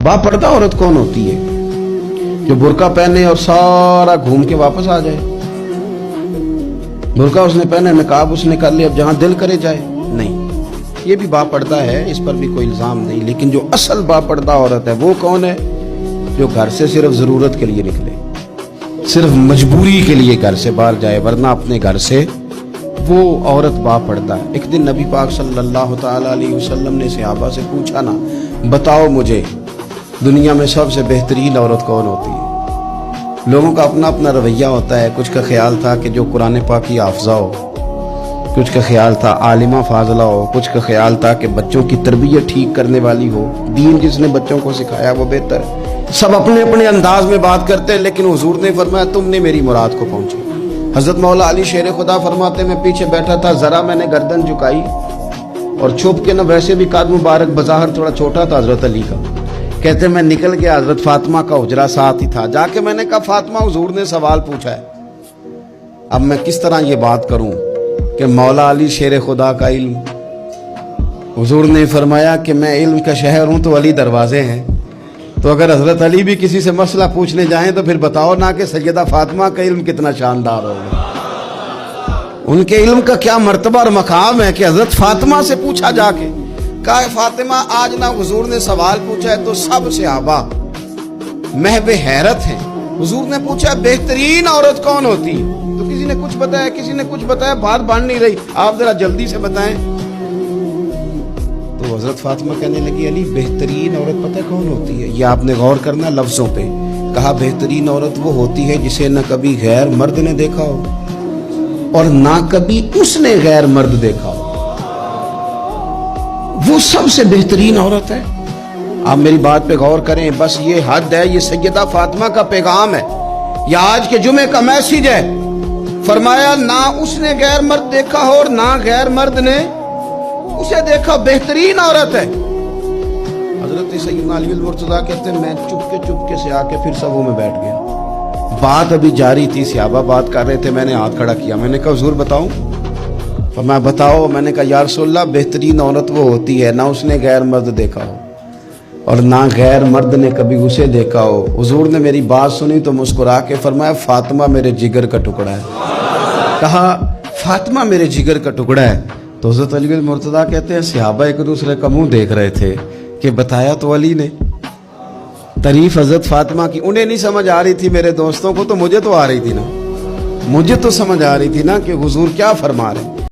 बापर्दा औरत कौन होती है? जो बुर्का पहने और सारा घूम के वापस आ जाए। बुर्का उसने पहने, नकाब उसने कर लिया, अब जहां दिल करे जाए। नहीं, ये भी बापर्दा है, इस पर भी कोई इल्जाम नहीं। लेकिन जो असल बापर्दा औरत है वो कौन है? जो घर से सिर्फ जरूरत के लिए निकले, सिर्फ मजबूरी के लिए घर से बाहर जाए, वरना अपने घर से, वो औरत बापर्दा है। एक दिन नबी पाक सल्लल्लाहु ताला अलैहि वसल्लम ने सहाबा से पूछा ना, बताओ मुझे दुनिया में सबसे बेहतरीन औरत कौन होती है? लोगों का अपना अपना रवैया होता है। कुछ का ख्याल था कि जो कुरान पाक की हाफिज़ा हो, कुछ का ख्याल था आलिमा फाजला हो, कुछ का ख्याल था कि बच्चों की तरबियत ठीक करने वाली हो, दीन जिसने बच्चों को सिखाया वो बेहतर है। सब अपने अपने अंदाज में बात करते हैं, लेकिन हुजूर ने फरमाया तुमने मेरी मुराद को पहुंचे। हजरत मौला अली शेर खुदा फरमाते, मैं पीछे बैठा था, जरा मैंने गर्दन झुकाई और छुप के ना, वैसे भी काद मुबारक बज़ाहिर थोड़ा छोटा था हजरत अली का, कहते मैं निकल गया, हजरत फातिमा का हुजरा साथ ही था। जाके मैंने कहा फातिमा, हुजूर ने सवाल पूछा है, अब मैं किस तरह ये बात करूं कि मौला अली शेर खुदा का इल्म। हुजूर ने फरमाया कि मैं इल्म का शहर हूं तो अली दरवाजे हैं। तो अगर हजरत अली भी किसी से मसला पूछने जाएं तो फिर बताओ ना कि सैयदा फातिमा का इल्म कितना शानदार होगा, उनके इल्म का क्या मर्तबा और मकाम है कि हजरत फातिमा से पूछा जाके। कहा फातिमा, आज ना हुजूर ने सवाल पूछा है तो सब सहाबा महबे हैरत हैं। हुजूर ने पूछा बेहतरीन औरत कौन होती है? तो किसी ने कुछ बताया, किसी ने कुछ बताया, बात बन नहीं रही, आप जरा जल्दी से बताएं। तो हजरत फातिमा कहने लगी, अली बेहतरीन औरत पता कौन होती है? ये आपने गौर करना लफ्जों पे। कहा बेहतरीन औरत वो होती है जिसे न कभी गैर मर्द ने देखा हो और ना कभी उसने गैर मर्द देखा हो, वो सबसे बेहतरीन औरत है। आप मेरी बात पे गौर करें, बस ये हद है, ये सैयदा फातिमा का पैगाम है, ये आज के जुमे का मैसेज है। फरमाया ना उसने गैर मर्द देखा हो और ना गैर मर्द ने उसे देखा, बेहतरीन औरत है। हजरत सैयदना अली मुर्तज़ा कहते हैं, मैं चुपके से आके फिर सबों में बैठ गया। बात अभी जारी थी, सहाबा बात कर रहे थे, मैंने हाथ खड़ा किया, मैंने कहा हुजूर बताऊं? फरमाया बताओ। मैंने कहा या रसूलल्लाह, बेहतरीन औरत वो होती है ना उसने गैर मर्द देखा हो और ना गैर मर्द ने कभी उसे देखा हो। हुजूर ने मेरी बात सुनी तो मुस्कुरा के फरमाया फातिमा मेरे जिगर का टुकड़ा है। कहा फातिमा मेरे जिगर का टुकड़ा है। तो हज़रत अली मुर्तज़ा कहते हैं सहाबा एक दूसरे का मुंह देख रहे थे कि बताया तो अली ने। तारीफ हजरत फातिमा की उन्हें नहीं समझ आ रही थी, मेरे दोस्तों को तो मुझे तो आ रही थी ना, मुझे तो समझ आ रही थी ना कि हुजूर क्या फरमा रहे हैं।